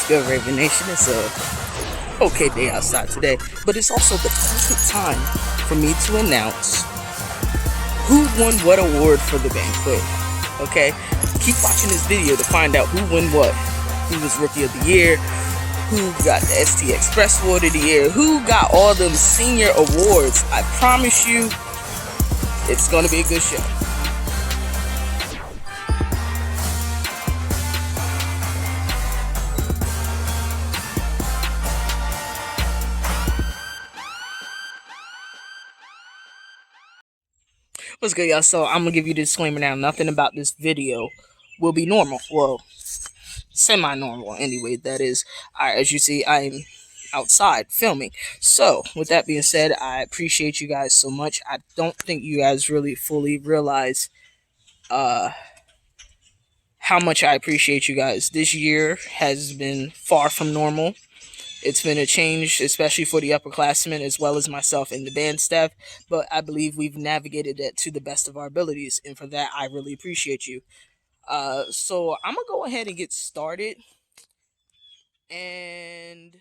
Good Raven Nation, it's a okay day outside today, but it's also the perfect time for me to announce who won what award for the banquet. Okay, keep watching this video to find out who won what. Who was Rookie of the Year, who got the STX-Press Award of the Year, who got all them senior awards. I promise you, it's going to be a good show. What's good, y'all? So I'm gonna give you the disclaimer now. Nothing about this video will be normal. Well, semi-normal anyway. That is, as you see, I'm outside filming. So with that being said, I appreciate you guys so much. I don't think you guys really fully realize how much I appreciate you guys. This year has been far from normal. It's been a change, especially for the upperclassmen as well as myself and the band staff, but I believe we've navigated that to the best of our abilities, and for that, I really appreciate you. So I'm going to go ahead and get started, and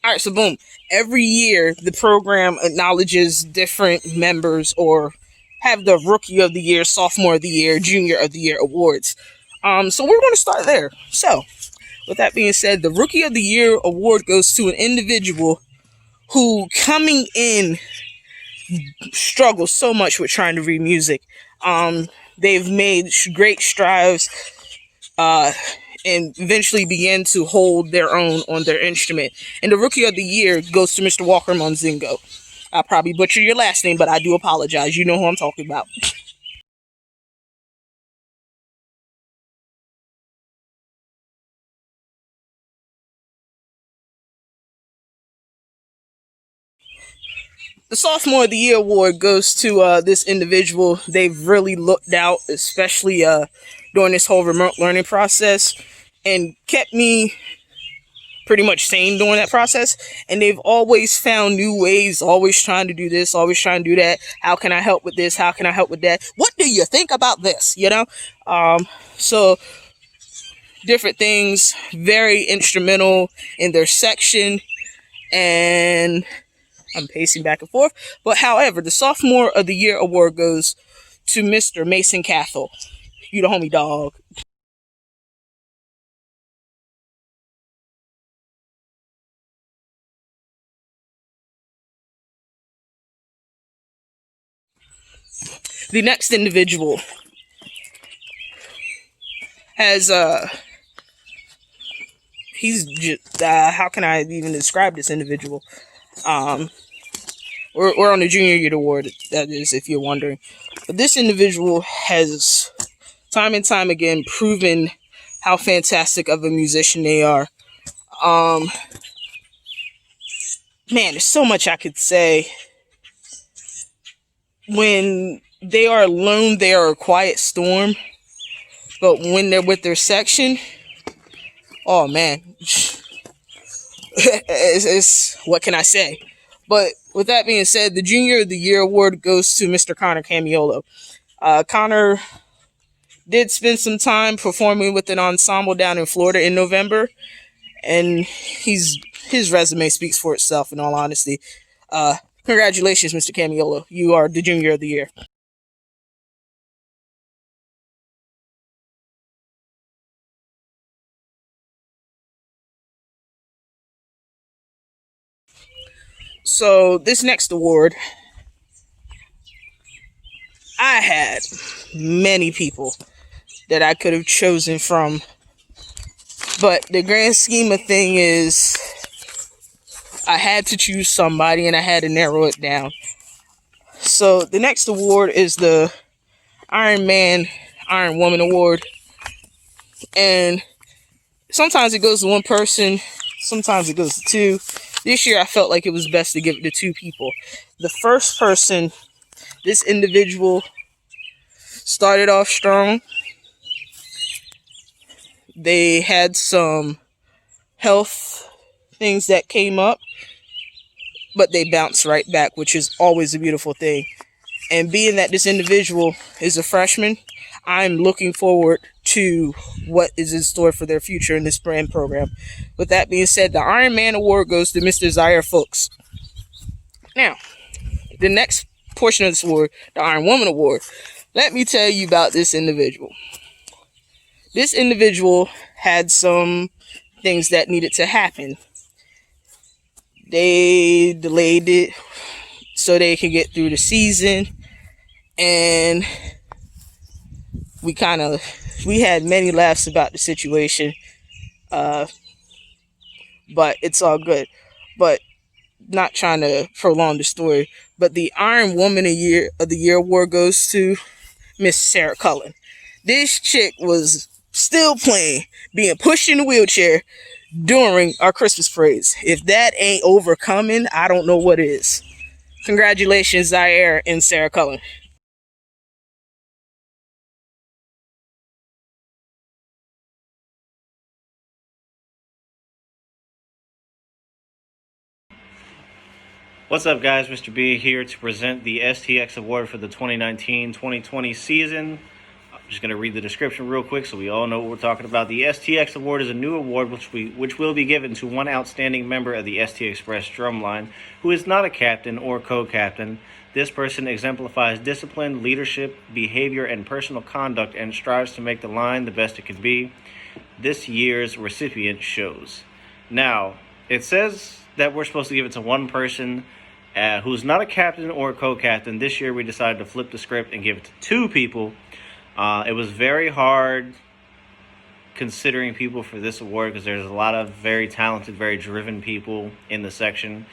alright, so boom. Every year, the program acknowledges different members or have the Rookie of the Year, Sophomore of the Year, Junior of the Year awards. So we're going to start there. So, with that being said, the Rookie of the Year award goes to an individual who, coming in, struggles so much with trying to read music. They've made great strides, and eventually began to hold their own on their instrument. And the Rookie of the Year goes to Mr. Walker Monzingo. I'll probably butcher your last name, but I do apologize. You know who I'm talking about. The Sophomore of the Year award goes to this individual. They've really looked out, especially during this whole remote learning process, and kept me pretty much sane during that process. And they've always found new ways, always trying to do this, always trying to do that. How can I help with this? How can I help with that? What do you think about this? You know? So different things, very instrumental in their section, and I'm pacing back and forth. But however, the Sophomore of the Year award goes to Mr. Mason Cathell. You the homie, dog. The next individual has he's just how can I even describe this individual? We're on the Junior Year award, that is, if you're wondering. But this individual has time and time again proven how fantastic of a musician they are. Man, there's so much I could say. When they are alone, they are a quiet storm. But when they're with their section, oh man, it's what can I say? But with that being said, the Junior of the Year award goes to Mr. Connor Camiolo. Connor did spend some time performing with an ensemble down in Florida in November, and his resume speaks for itself, in all honesty. Congratulations, Mr. Camiolo. You are the Junior of the Year. So this next award, I had many people that I could have chosen from, but the grand scheme of thing is I had to choose somebody and I had to narrow it down. So the next award is the Iron Man, Iron Woman award, and sometimes it goes to one person, sometimes it goes to two. This year I felt like it was best to give it to two people. The first person, this individual started off strong. They had some health things that came up, but they bounced right back, which is always a beautiful thing. And being that this individual is a freshman, I'm looking forward to what is in store for their future in this brand program. With that being said, the Iron Man Award goes to Mr. Zaire Fuchs. Now, the next portion of this award, the Iron Woman Award, let me tell you about this individual. This individual had some things that needed to happen. They delayed it so they can get through the season, and we had many laughs about the situation, but it's all good. But not trying to prolong the story, but the Iron Woman of the Year award goes to Miss Sarah Cullen. This chick was still playing, being pushed in a wheelchair during our Christmas parades. If that ain't overcoming, I don't know what is. Congratulations, Zaire and Sarah Cullen. What's up, guys? Mr. B here to present the STX Award for the 2019-2020 season. I'm just going to read the description real quick so we all know what we're talking about. The STX Award is a new award which will be given to one outstanding member of the STX-Press Drumline who is not a captain or co-captain. This person exemplifies discipline, leadership, behavior, and personal conduct and strives to make the line the best it can be. This year's recipient shows. Now, it says that we're supposed to give it to one person who's not a captain or a co-captain. This year we decided to flip the script and give it to two people. It was very hard considering people for this award because there's a lot of very talented, very driven people in the section.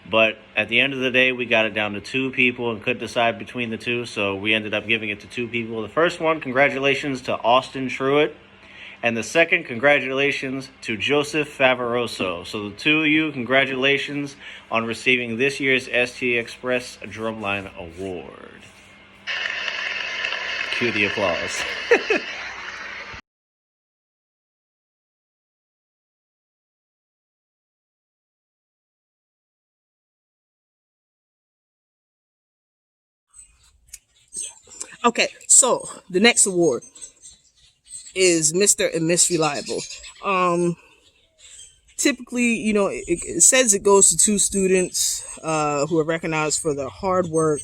But at the end of the day, we got it down to two people and couldn't decide between the two, so we ended up giving it to two people. The first one, congratulations to Austin Truitt. And the second, congratulations to Joseph Favaroso. So the two of you, congratulations on receiving this year's STX-Press Drumline Award. Cue the applause. Okay, so the next award is Mr. and Miss Reliable. Typically, it says it goes to two students who are recognized for their hard work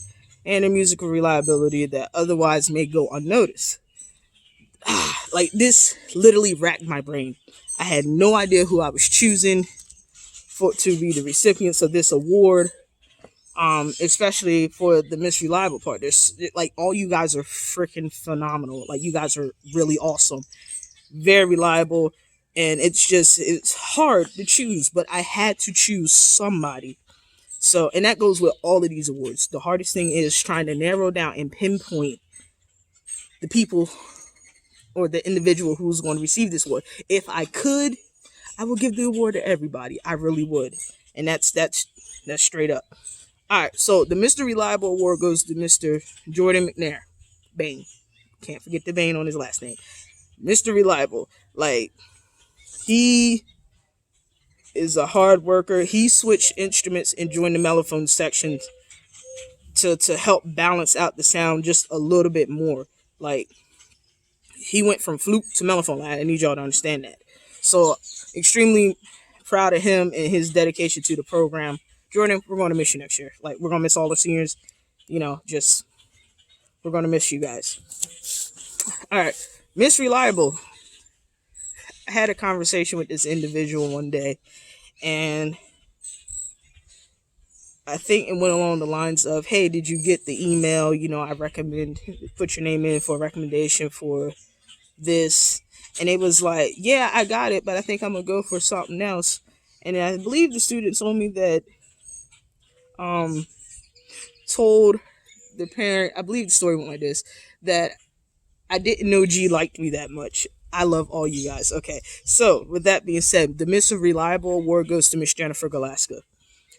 and their musical reliability that otherwise may go unnoticed. Like, this literally racked my brain. I had no idea who I was choosing to be the recipients of this award. Especially for the Miss Reliable part. There's like, all you guys are freaking phenomenal. Like, you guys are really awesome, very reliable, and it's hard to choose, but I had to choose somebody. So, and that goes with all of these awards. The hardest thing is trying to narrow down and pinpoint the people or the individual who's going to receive this award. If I could, I would give the award to everybody. I really would, and that's straight up. All right, so the Mr. Reliable Award goes to Mr. Jordan McNair. Bain. Can't forget the Bain on his last name. Mr. Reliable. Like, he is a hard worker. He switched instruments and joined the mellophone section to help balance out the sound just a little bit more. Like, he went from flute to mellophone. I need y'all to understand that. So, extremely proud of him and his dedication to the program. Jordan, we're going to miss you next year. Like, we're going to miss all the seniors. We're going to miss you guys. All right. Miss Reliable. I had a conversation with this individual one day, and I think it went along the lines of, hey, did you get the email? I recommend, put your name in for a recommendation for this. And it was like, yeah, I got it, but I think I'm going to go for something else. And I believe the student told me that, told the parent, I believe the story went like this, that I didn't know G liked me that much. I love all you guys. Okay, so with that being said, the Miss Reliable Award goes to Miss Jennifer Galaska.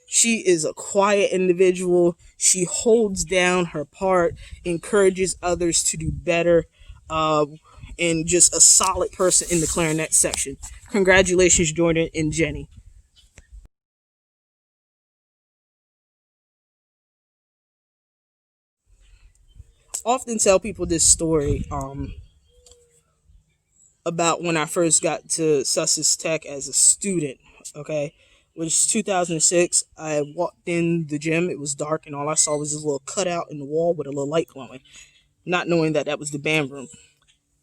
She is a quiet individual. She holds down her part, encourages others to do better, and just a solid person in the clarinet section. Congratulations, Jordan and Jenny. often tell people this story about when I first got to Sussex Tech as a student. Okay, which is 2006. I walked in the gym. It was dark, and all I saw was this little cutout in the wall with a little light glowing, not knowing that that was the band room.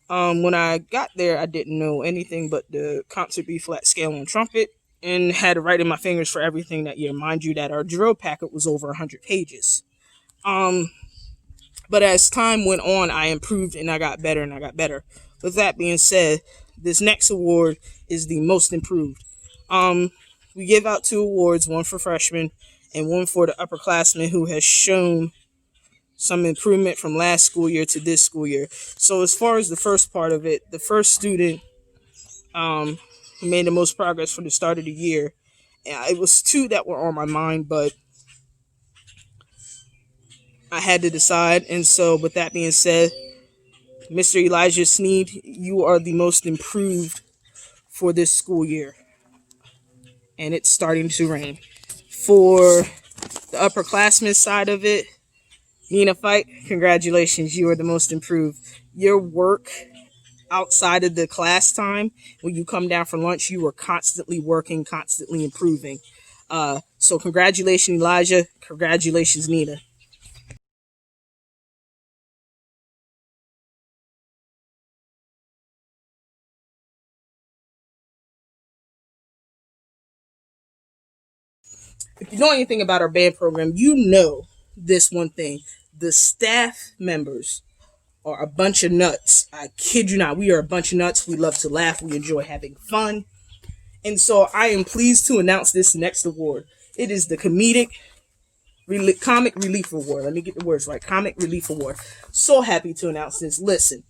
When I got there, I didn't know anything but the concert B flat scale on trumpet, and had to write in my fingers for everything that year. Mind you, that our drill packet was over 100 pages. Um, but as time went on, I improved and I got better and I got better. With that being said, this next award is the most improved. Um, we give out two awards, one for freshmen and one for the upperclassman who has shown some improvement from last school year to this school year. So as far as the first part of it, the first student who made the most progress from the start of the year, it was two that were on my mind, but I had to decide. And so with that being said, Mr. Elijah Sneed, you are the most improved for this school year. And it's starting to rain. For the upperclassmen side of it, Nina Fight, congratulations, you are the most improved. Your work outside of the class time, when you come down for lunch, you are constantly working, constantly improving. So congratulations, Elijah. Congratulations, Nina. If you know anything about our band program, you know this one thing. The staff members are a bunch of nuts. I kid you not. We are a bunch of nuts. We love to laugh. We enjoy having fun. And so I am pleased to announce this next award. It is the Comic Relief Award. Let me get the words right. Comic Relief Award. So happy to announce this. Listen,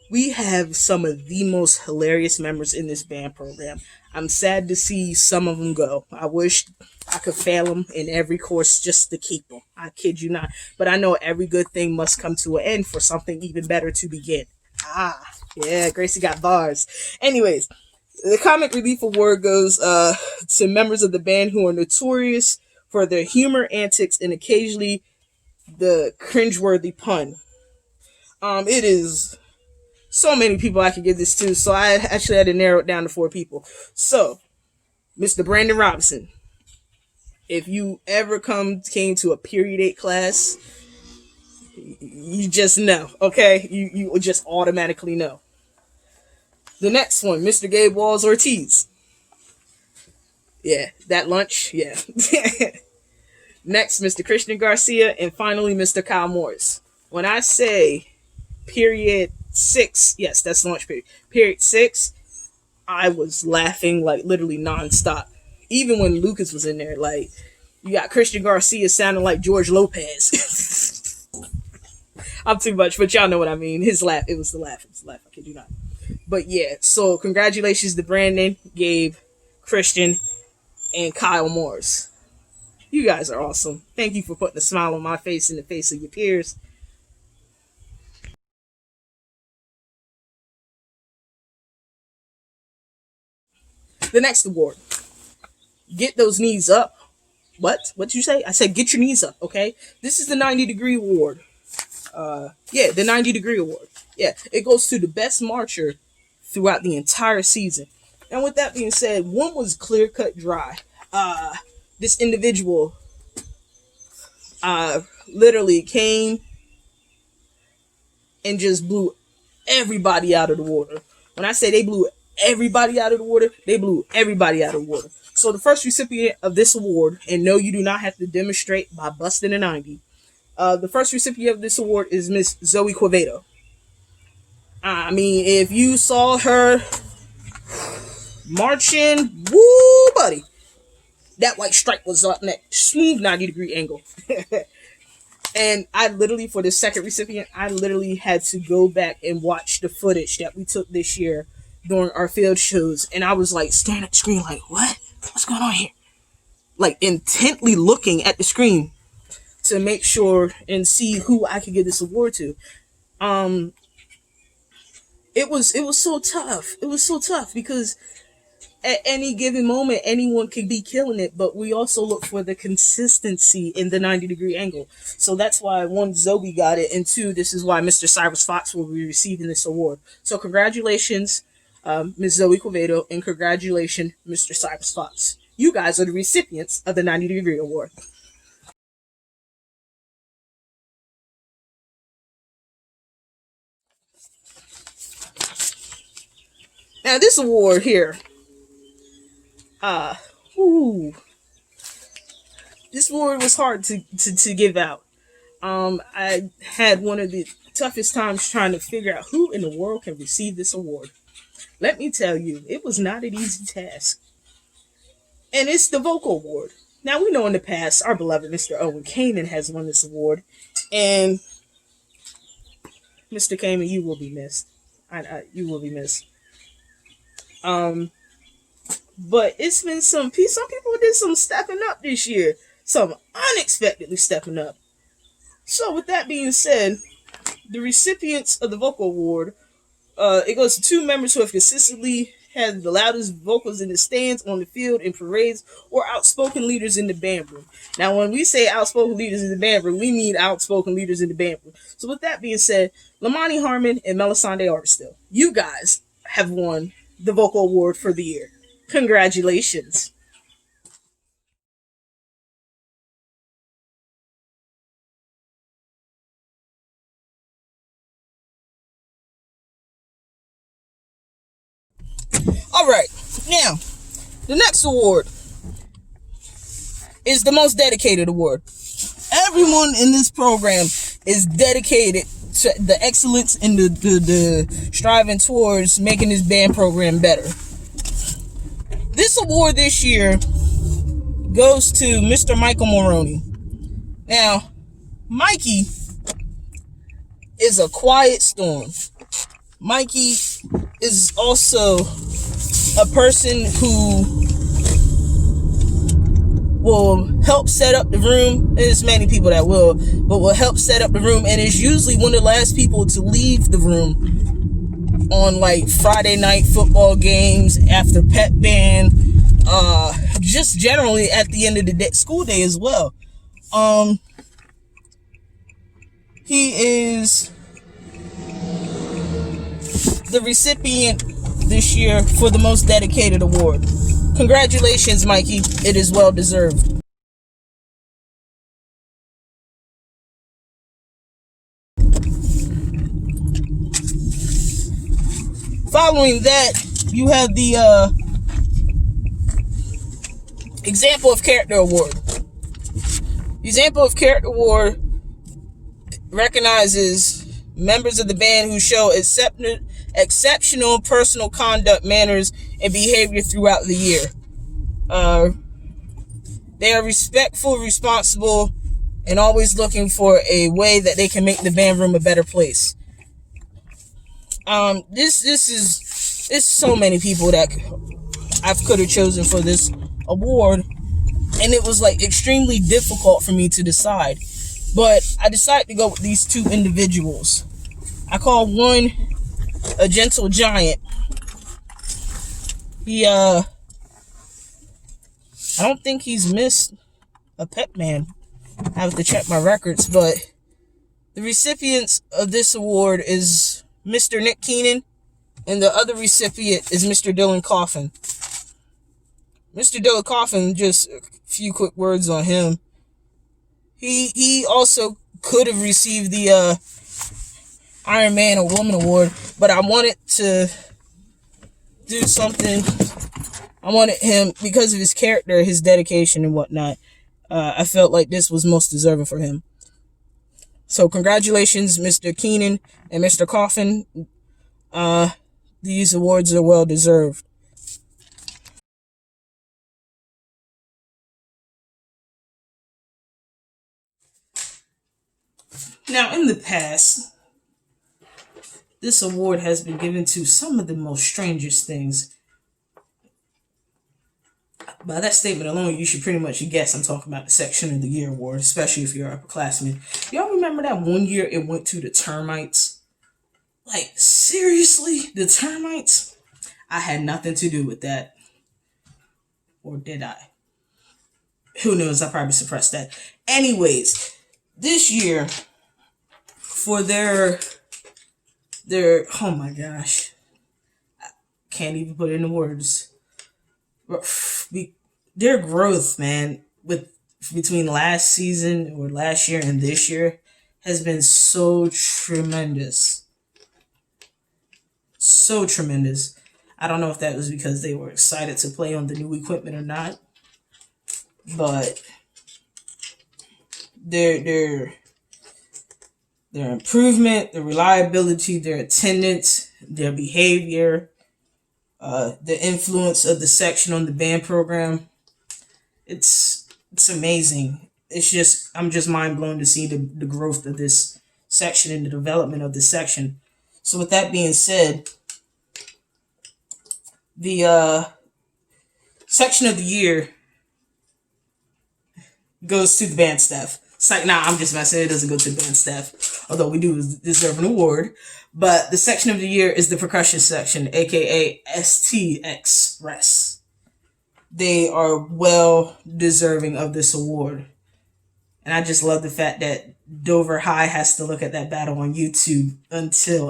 we have some of the most hilarious members in this band program. I'm sad to see some of them go. I wish I could fail them in every course just to keep them. I kid you not. But I know every good thing must come to an end for something even better to begin. Yeah, Gracie got bars. Anyways, the Comic Relief Award goes to members of the band who are notorious for their humor, antics, and occasionally the cringeworthy pun. It is so many people I could give this to, so I actually had to narrow it down to 4 people. So, Mr. Brandon Robinson, if you ever came to a period 8 class, you just know, okay? You just automatically know. The next one, Mr. Gabe Walls Ortiz. Yeah, that lunch, yeah. Next, Mr. Christian Garcia, and finally, Mr. Kyle Morris. When I say period 6, yes, that's lunch period. Period 6, I was laughing like literally nonstop. Even when Lucas was in there, like, you got Christian Garcia sounding like George Lopez. I'm too much, but y'all know what I mean. His laugh, it was the laugh, I kid you not. But yeah, so congratulations to Brandon, Gabe, Christian, and Kyle Morris. You guys are awesome. Thank you for putting a smile on my face and the face of your peers. The next award. Get those knees up. What'd you say? I said get your knees up, okay? This is the 90-degree award. Yeah, the 90-degree award. Yeah, it goes to the best marcher throughout the entire season. And with that being said, one was clear cut dry. This individual literally came and just blew everybody out of the water. When I say they blew everybody out of the water, they blew everybody out of the water. So the first recipient of this award, and no, you do not have to demonstrate by busting a 90. The first recipient of this award is Miss Zoe Quevedo. I mean, if you saw her marching, woo, buddy, that white stripe was up next. Smooth 90-degree angle. And I literally, for the second recipient, I literally had to go back and watch the footage that we took this year during our field shows. And I was like, staring at the screen like, what? What's going on here? Like, intently looking at the screen to make sure and see who I could give this award to. It was so tough. It was so tough because at any given moment, anyone could be killing it, but we also look for the consistency in the 90-degree angle. So that's why one, Zoe got it, and two, this is why Mr. Cyrus Fox will be receiving this award. So congratulations, Ms. Zoe Quevedo, and congratulations, Mr. Cyrus Fox. You guys are the recipients of the 90-degree award. Now this award here, uh, ooh, this award was hard to give out. I had one of the toughest times trying to figure out who in the world can receive this award. Let me tell you, it was not an easy task. And it's the vocal award. Now we know in the past our beloved Mr. Owen Kamen has won this award, and Mr. Kamen, you will be missed. You will be missed. But it's been some people did some stepping up this year, some unexpectedly stepping up. So with that being said, the recipients of the vocal award, it goes to two members who have consistently had the loudest vocals in the stands, on the field, in parades, or outspoken leaders in the band room. Now, when we say outspoken leaders in the band room, we mean outspoken leaders in the band room. So with that being said, Lamani Herman and Melisande Artstill, you guys have won the vocal award for the year. Congratulations. All right, now the next award is the most dedicated award. Everyone in this program is dedicated to the excellence and the striving towards making this band program better. This award this year goes to Mr. Michael Moroney. Now, Mikey is a quiet storm. Mikey is also a person who will help set up the room. There's many people that will help set up the room, and is usually one of the last people to leave the room on like Friday night football games, after pep band, just generally at the end of the school day as well. He is the recipient this year for the most dedicated award. Congratulations, Mikey. It is well deserved. Following that, you have the Example of Character Award. The Example of Character Award recognizes members of the band who show exceptional personal conduct, manners, and behavior throughout the year. They are respectful, responsible, and always looking for a way that they can make the band room a better place. This is so many people that I could have chosen for this award, and it was like extremely difficult for me to decide. But I decided to go with these two individuals. I call one a gentle giant. I don't think he's missed a pep man. I have to check my records, but the recipients of this award is Mr. Nick Keenan, and the other recipient is Mr. Dylan Coffin. Mr. Dylan Coffin, just a few quick words on him. He also could have received the Iron Man or Woman Award, but I wanted to do something. I wanted him, because of his character, his dedication and whatnot. I felt like this was most deserving for him. So congratulations, Mr. Keenan and Mr. Coffin. These awards are well deserved. Now, in the past, this award has been given to some of the most strangest things. By that statement alone, you should pretty much guess I'm talking about the Section of the Year award, especially if you're an upperclassman. Y'all remember that one year it went to the termites? Like, seriously? The termites? I had nothing to do with that. Or did I? Who knows? I probably suppressed that. Anyways, this year, for their oh my gosh, can't even put it into words. Their growth, man, with between last season or last year and this year has been so tremendous. So tremendous. I don't know if that was because they were excited to play on the new equipment or not, but their improvement, their reliability, their attendance, their behavior, the influence of the section on the band program, it's amazing. It's just I'm just mind blown to see the growth of this section and the development of this section. So with that being said, the section of the year goes to the band staff. It's like, nah, I'm just messing. It doesn't go to the band staff, although we do deserve an award. But the section of the year is the percussion section, aka STX-Press. They are well deserving of this award. And I just love the fact that Dover High has to look at that battle on YouTube until.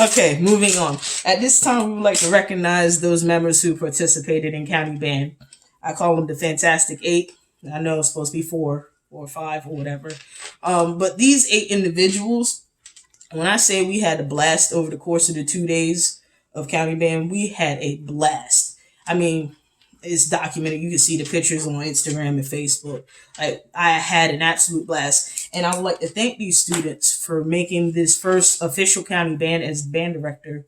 Okay, moving on. At this time, we would like to recognize those members who participated in county band. I call them the Fantastic Eight. I know it's supposed to be 4 or 5 or whatever. But these 8 individuals, when I say we had a blast over the course of the 2 days of county band, we had a blast. I mean, it's documented. You can see the pictures on Instagram and Facebook. I had an absolute blast. And I would like to thank these students for making this first official county band as band director.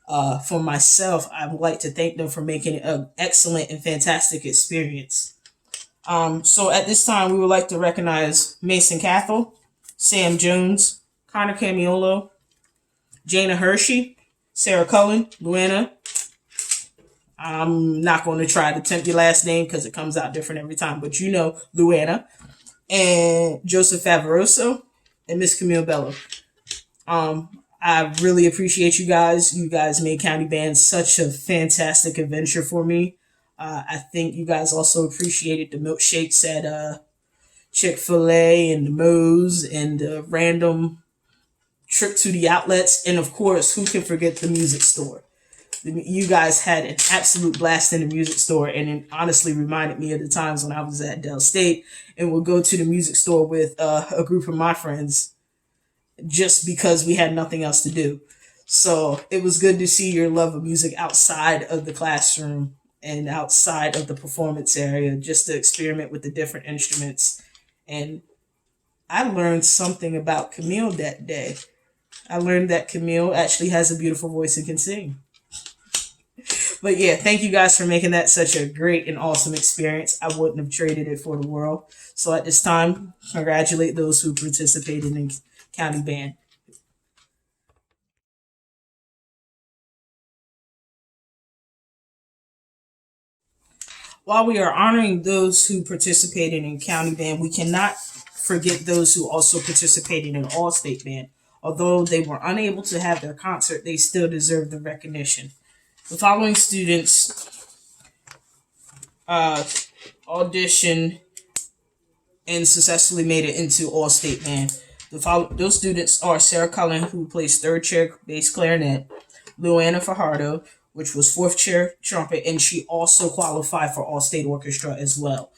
For myself, I would like to thank them for making it an excellent and fantastic experience. So at this time, we would like to recognize Mason Cathell, Sam Jones, Connor Camiolo, Jana Hershey, Sarah Cullen, Luana. I'm not going to try to attempt your last name because it comes out different every time, but you know Luana, and Joseph Favaroso, and Miss Camille Bello. I really appreciate you guys. You guys made county band such a fantastic adventure for me. I think you guys also appreciated the milkshakes at Chick-fil-A and the Moe's and the random trip to the outlets. And of course, who can forget the music store? You guys had an absolute blast in the music store, and it honestly reminded me of the times when I was at Dell State and would go to the music store with a group of my friends just because we had nothing else to do. So it was good to see your love of music outside of the classroom and outside of the performance area, just to experiment with the different instruments. And I learned something about Camille that day. I learned that Camille actually has a beautiful voice and can sing. But yeah, thank you guys for making that such a great and awesome experience. I wouldn't have traded it for the world. So at this time, congratulate those who participated in county band. While we are honoring those who participated in county band, we cannot forget those who also participated in all-state band. Although they were unable to have their concert, they still deserve the recognition. The following students auditioned and successfully made it into all-state band. Those students are Sarah Cullen, who plays third chair bass clarinet, Luana Fajardo, which was fourth chair trumpet, and she also qualified for all-state orchestra as well.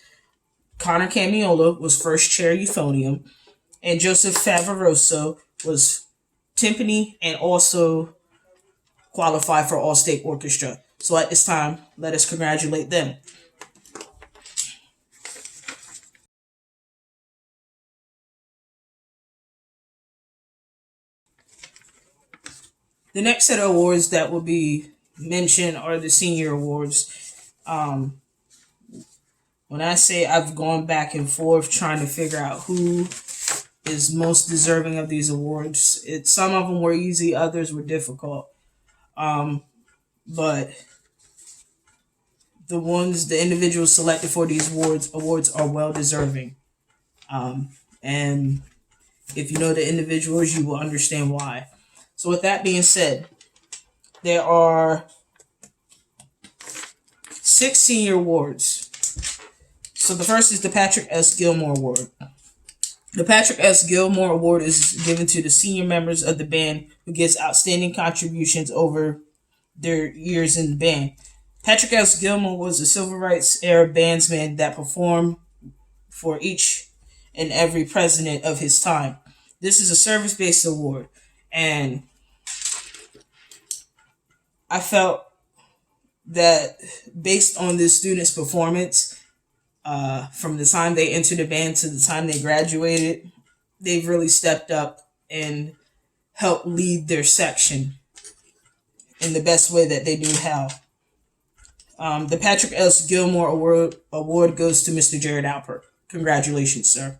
Connor Camiola was first chair euphonium, and Joseph Favaroso was timpani and also qualified for all-state orchestra. So at this time, let us congratulate them. The next set of awards that will be mentioned are the senior awards. When I say I've gone back and forth trying to figure out who is most deserving of these awards, some of them were easy, others were difficult. But the individuals selected for these awards are well deserving. And if you know the individuals, you will understand why. So with that being said, there are 6 senior awards. So the first is the Patrick S. Gilmore Award. The Patrick S. Gilmore Award is given to the senior members of the band who gives outstanding contributions over their years in the band. Patrick S. Gilmore was a civil rights era bandsman that performed for each and every president of his time. This is a service-based award, and I felt that based on this student's performance, from the time they entered the band to the time they graduated, they've really stepped up and helped lead their section in the best way that they knew how. The Patrick S. Gilmore Award goes to Mr. Jared Alpert. Congratulations, sir.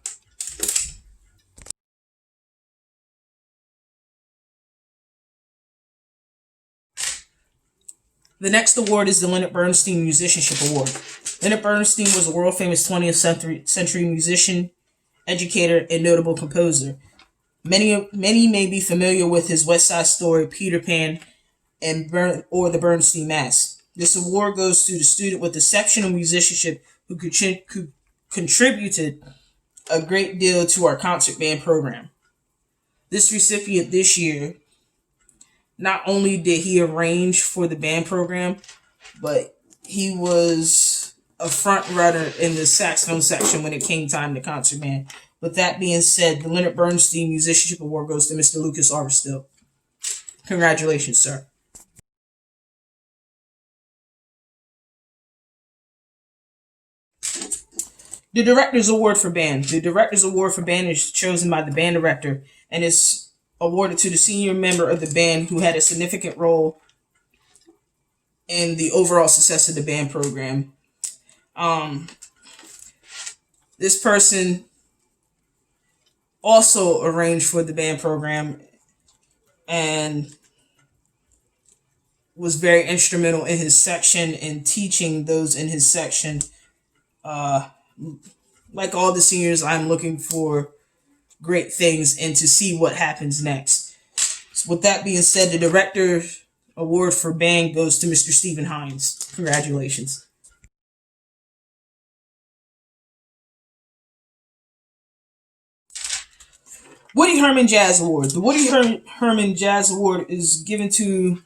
The next award is the Leonard Bernstein Musicianship Award. Leonard Bernstein was a world-famous 20th century musician, educator, and notable composer. Many may be familiar with his West Side Story, Peter Pan, or the Bernstein Mass. This award goes to the student with exceptional musicianship who contributed a great deal to our concert band program. This recipient this year, not only did he arrange for the band program, but he was a front runner in the saxophone section when it came time to concert band. With that being said, the Leonard Bernstein Musicianship Award goes to Mr. Lucas Arverstill. Congratulations, sir. The Director's Award for Band. The Director's Award for Band is chosen by the band director and is awarded to the senior member of the band who had a significant role in the overall success of the band program. This person also arranged for the band program and was very instrumental in his section and teaching those in his section. Like all the seniors, I'm looking for great things and to see what happens next. So with that being said, the Director's Award for Band goes to Mr. Stephen Hines. Congratulations. Woody Herman Jazz Award. The Woody Herman Jazz Award is given to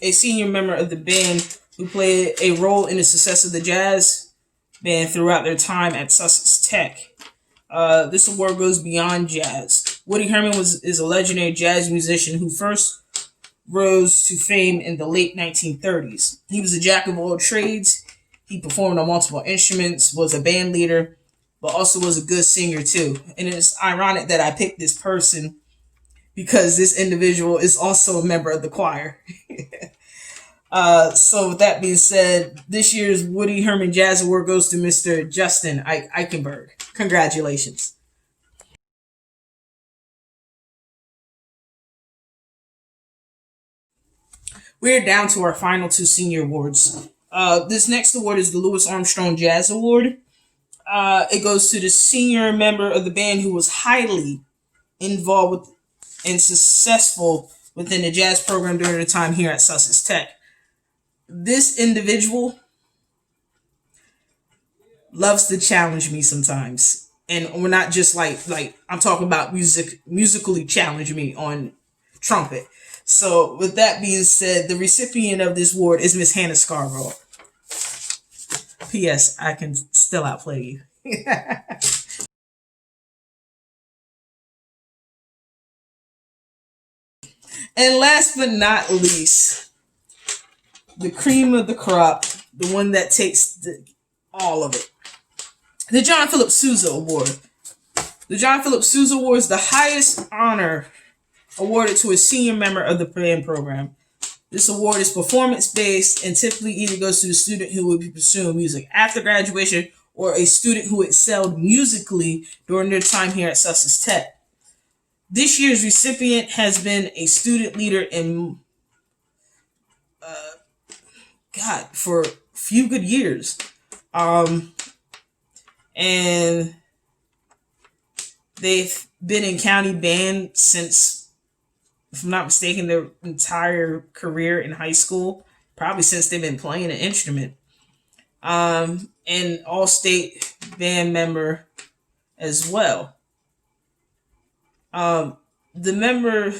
a senior member of the band who played a role in the success of the jazz band throughout their time at Sussex Tech. This award goes beyond jazz. Woody Herman is a legendary jazz musician who first rose to fame in the late 1930s. He was a jack of all trades. He performed on multiple instruments, was a band leader, but also was a good singer too. And it's ironic that I picked this person because this individual is also a member of the choir. So with that being said, this year's Woody Herman Jazz Award goes to Mr. Justin Eichenberg. Congratulations. We're down to our final 2 senior awards. This next award is the Louis Armstrong Jazz Award. It goes to the senior member of the band who was highly involved with and successful within the jazz program during the time here at Sussex Tech. This individual loves to challenge me sometimes. And we're not just like I'm talking about musically challenge me on trumpet. So with that being said, the recipient of this award is Miss Hannah Scarborough. P.S. I can still outplay you. And last but not least, the cream of the crop, the one that takes all of it. The John Philip Sousa Award. The John Philip Sousa Award is the highest honor awarded to a senior member of the band program. This award is performance-based and typically either goes to the student who will be pursuing music after graduation or a student who excelled musically during their time here at Sussex Tech. This year's recipient has been a student leader in for a few good years. And they've been in county band since if I'm not mistaken, their entire career in high school, probably since they've been playing an instrument. And all-state band member as well. The member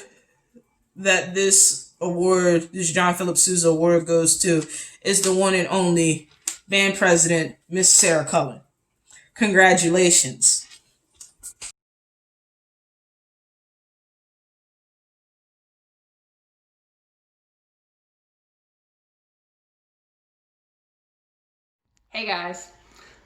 that this John Philip Sousa award goes to, is the one and only band president, Miss Sarah Cullen. Congratulations. Hey guys,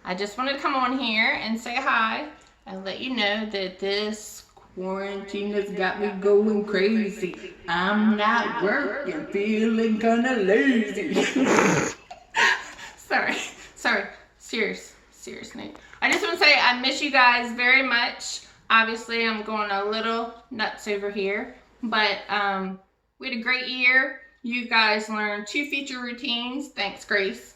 I just wanted to come on here and say hi and let you know that this quarantine has got me going crazy. I'm not working, feeling kinda lazy. sorry, serious note. I just want to say I miss you guys very much. Obviously, I'm going a little nuts over here, but we had a great year. You guys learned 2 feature routines. Thanks, Grace.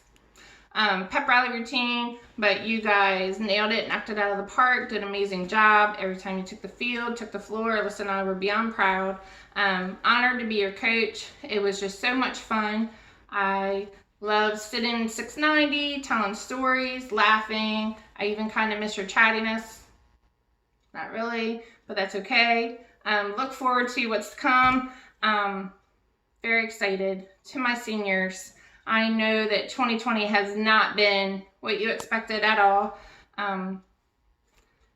Pep rally routine, but you guys nailed it, knocked it out of the park, did an amazing job. Every time you took the field, took the floor, listen, I were beyond proud. Honored to be your coach. It was just so much fun. I love sitting 690, telling stories, laughing. I even kind of miss your chattiness. Not really, but that's okay. Look forward to what's to come. Very excited. To my seniors, I know that 2020 has not been what you expected at all.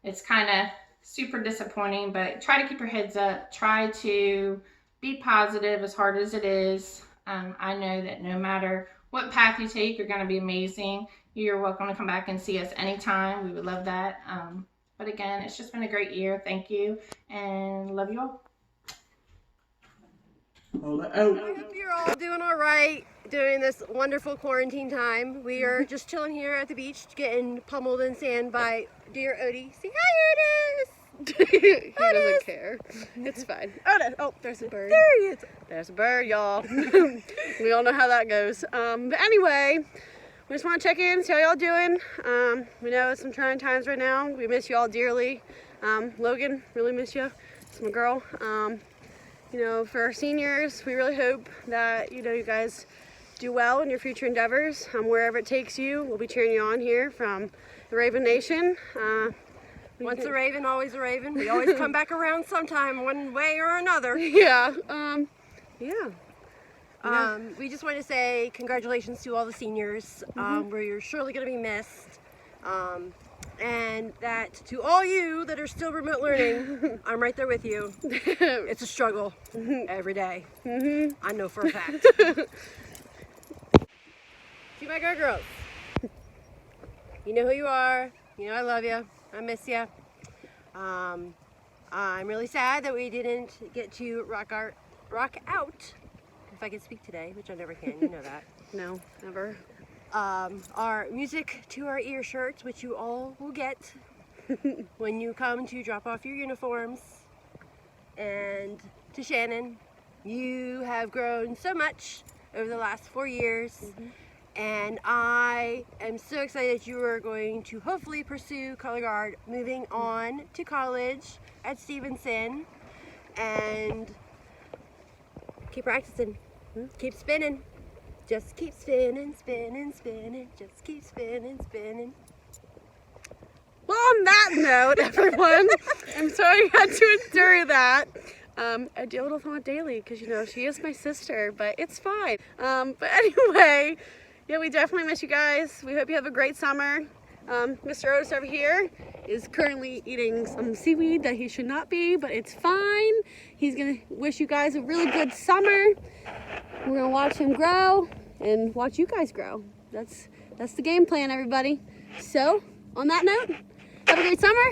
It's kind of super disappointing, but try to keep your heads up. Try to be positive as hard as it is. I know that no matter what path you take, you're going to be amazing. You're welcome to come back and see us anytime. We would love that. But again, it's just been a great year. Thank you, and love you all. I hope you're all doing all right during this wonderful quarantine time. We are just chilling here at the beach, getting pummeled in sand by dear Odie. Say hi, Otis! He doesn't care. It's fine. Otis! Oh, there's a bird. There he is. There's a bird, y'all. We all know how that goes. But anyway, we just want to check in, see how y'all doing. We know it's some trying times right now. We miss you all dearly. Logan, really miss you. It's my girl. For our seniors, we really hope that, you guys do well in your future endeavors. Wherever it takes you, we'll be cheering you on here from the Raven Nation. Once a Raven, always a Raven. We always come back around sometime, one way or another. Yeah. We just want to say congratulations to all the seniors. Where you're surely going to be missed. And that to all you that are still remote learning, I'm right there with you. It's a struggle every day. I know for a fact. To my girls, you know who you are. You know I love you. I miss you. I'm really sad that we didn't get to rock out. If I could speak today, which I never can. You know that. No, never. Our music to our ear shirts, which you all will get when you come to drop off your uniforms. And to Shannon, you have grown so much over the last 4 years. And I am so excited that you are going to hopefully pursue color guard, moving on to college at Stevenson. And keep practicing, keep spinning. Just keep spinning, spinning, spinning. Just keep spinning, spinning. Well, on that note, everyone, I'm sorry you had to endure that. I deal with her daily because, she is my sister, but it's fine. But anyway, yeah, we definitely miss you guys. We hope you have a great summer. Mr. Otis over here is currently eating some seaweed that he should not be, but it's fine. He's going to wish you guys a really good summer. We're going to watch him grow and watch you guys grow. That's the game plan, everybody. So, on that note, have a great summer.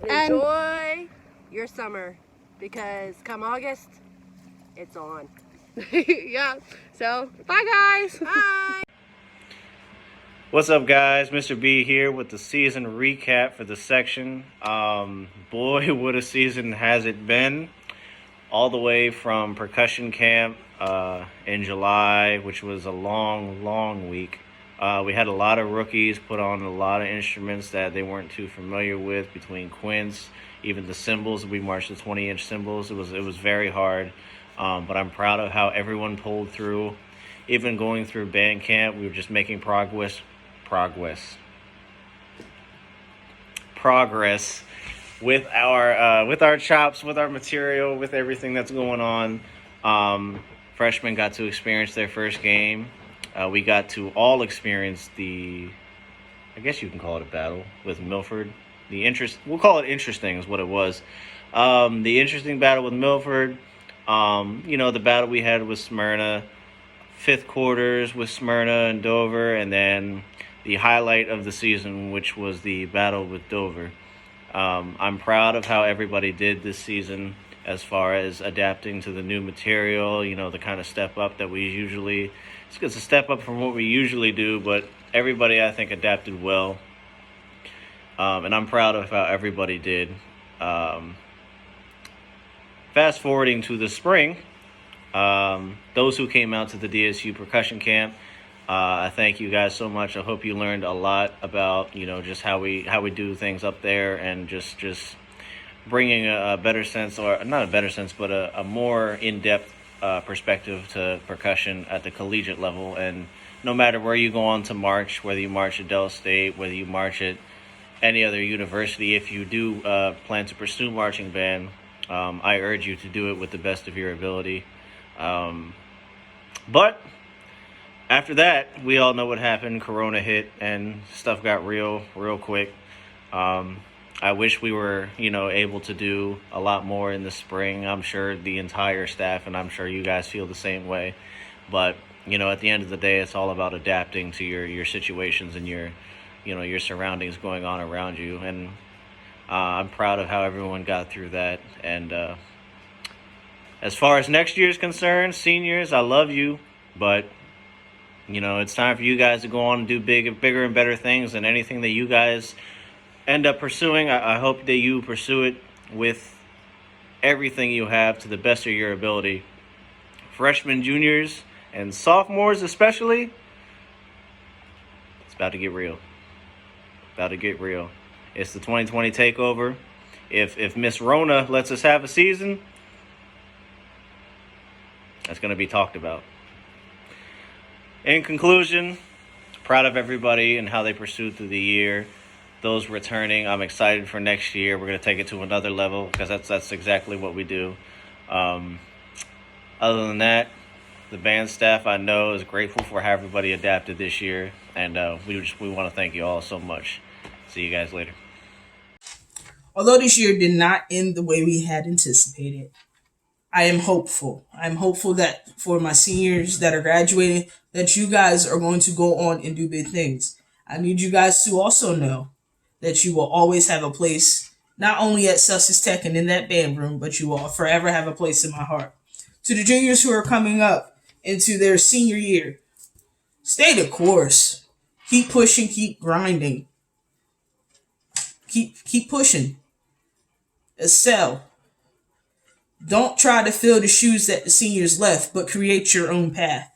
And enjoy your summer, because come August, it's on. Yeah. So, bye guys. Bye. What's up, guys? Mr. B here with the season recap for the section. Boy, what a season has it been. All the way from percussion camp in July, which was a long week. We had a lot of rookies put on a lot of instruments that they weren't too familiar with, between quints, even the cymbals. We marched the 20-inch cymbals. It was very hard. But I'm proud of how everyone pulled through. Even going through band camp, we were just making progress with our chops, with our material, with everything that's going on. Freshmen got to experience their first game. We got to all experience I guess you can call it a battle with Milford. We'll call it interesting is what it was. The interesting battle with Milford. The battle we had with Smyrna, fifth quarters with Smyrna and Dover, and then the highlight of the season, which was the battle with Dover. I'm proud of how everybody did this season as far as adapting to the new material, the kind of step up that it's a step up from what we usually do, but everybody, I think, adapted well. And I'm proud of how everybody did. Fast forwarding to the spring, those who came out to the DSU percussion camp, I thank you guys so much. I hope you learned a lot about, just how we do things up there, and just bringing a better sense, or not a better sense, but a more in-depth perspective to percussion at the collegiate level. And no matter where you go on to march, whether you march at Del State, whether you march at any other university, if you do plan to pursue marching band, I urge you to do it with the best of your ability. But after that, we all know what happened. Corona hit and stuff got real quick. I wish we were, able to do a lot more in the spring. I'm sure the entire staff, and I'm sure you guys feel the same way. But, at the end of the day, it's all about adapting to your situations and your surroundings going on around you. And I'm proud of how everyone got through that. And as far as next year is concerned, seniors, I love you, but it's time for you guys to go on and do bigger and better things. And anything that you guys end up pursuing, I hope that you pursue it with everything you have to the best of your ability. Freshmen, juniors, and sophomores especially, it's about to get real. It's the 2020 takeover. If Miss Rona lets us have a season, that's going to be talked about. In conclusion, proud of everybody and how they pursued through the year. Those returning, I'm excited for next year. We're going to take it to another level, because that's exactly what we do. Other than that, the band staff, I know, is grateful for how everybody adapted this year. And we want to thank you all so much. See you guys later. Although this year did not end the way we had anticipated, I am hopeful. I'm hopeful that for my seniors that are graduating, that you guys are going to go on and do big things. I need you guys to also know that you will always have a place, not only at Sussex Tech and in that band room, but you will forever have a place in my heart. To the juniors who are coming up into their senior year, stay the course. Keep pushing, keep grinding. Keep pushing. Excel. Don't try to fill the shoes that the seniors left, but create your own path.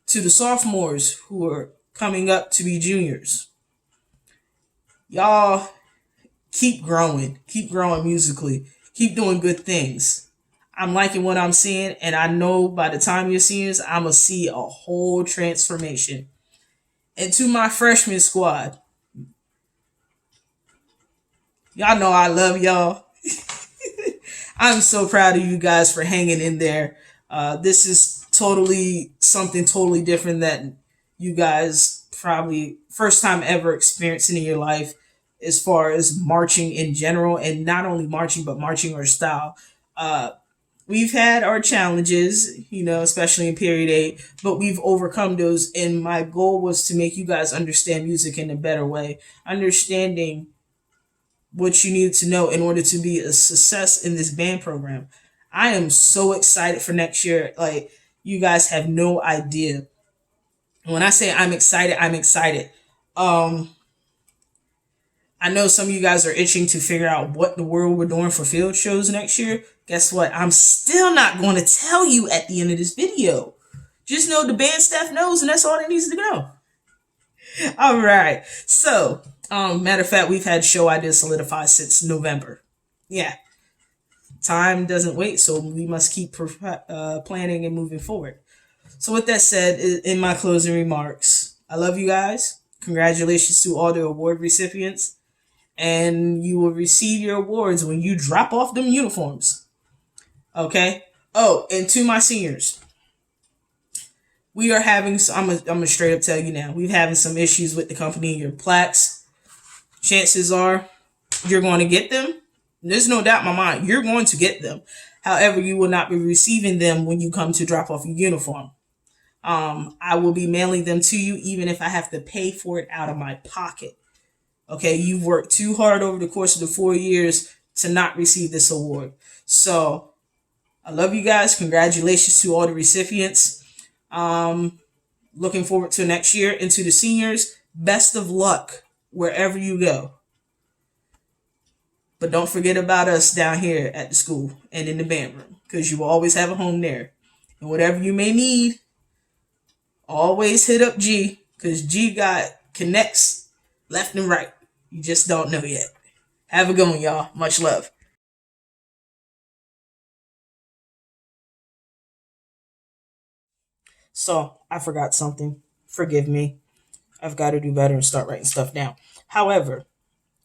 To the sophomores who are coming up to be juniors, y'all keep growing musically, keep doing good things. I'm liking what I'm seeing, and I know by the time you're seniors, I'm going to see a whole transformation. And to my freshman squad, y'all know I love y'all. I'm so proud of you guys for hanging in there. This is something totally different that you guys probably first time ever experiencing in your life, as far as marching in general, and not only marching, but marching our style. We've had our challenges, especially in period 8, but we've overcome those. And my goal was to make you guys understand music in a better way, understanding what you need to know in order to be a success in this band program. I am so excited for next year. Like, you guys have no idea. When I say I'm excited, I'm excited. I know some of you guys are itching to figure out what the world we're doing for field shows next year. Guess what? I'm still not going to tell you at the end of this video. Just know the band staff knows, and that's all it needs to know. All right. So, matter of fact, we've had show ideas solidified since November. Yeah. time doesn't wait, so we must keep planning and moving forward. So with that said, in my closing remarks, I love you guys. Congratulations to all the award recipients. And you will receive your awards when you drop off them uniforms. Okay? Oh, and to my seniors, we are having, I'm gonna straight up tell you now, we're having some issues with the company. Your plaques, chances are you're going to get them. There's no doubt in my mind, you're going to get them. However, you will not be receiving them when you come to drop off your uniform. I will be mailing them to you even if I have to pay for it out of my pocket. Okay, you've worked too hard over the course of the 4 years to not receive this award. So, I love you guys. Congratulations to all the recipients. Looking forward to next year. And to the seniors, best of luck wherever you go. But don't forget about us down here at the school and in the band room, because you will always have a home there. And whatever you may need, always hit up G, because G got connects left and right. You just don't know yet. Have a good one, y'all. Much love. So, I forgot something. Forgive me. I've got to do better and start writing stuff down. However,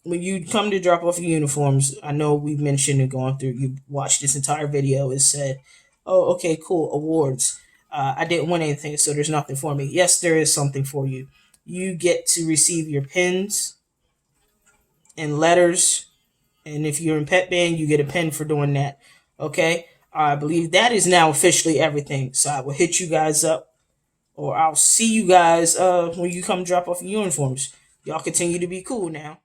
when you come to drop off your uniforms, I know we've mentioned and gone through, you watched this entire video, it said, oh, okay, cool, awards. I didn't win anything, so there's nothing for me. Yes, there is something for you. You get to receive your pins and letters, and if you're in pet band, you get a pen for doing that. Okay, I believe that is now officially everything. So I will hit you guys up, or I'll see you guys when you come drop off your uniforms. Y'all continue to be cool now.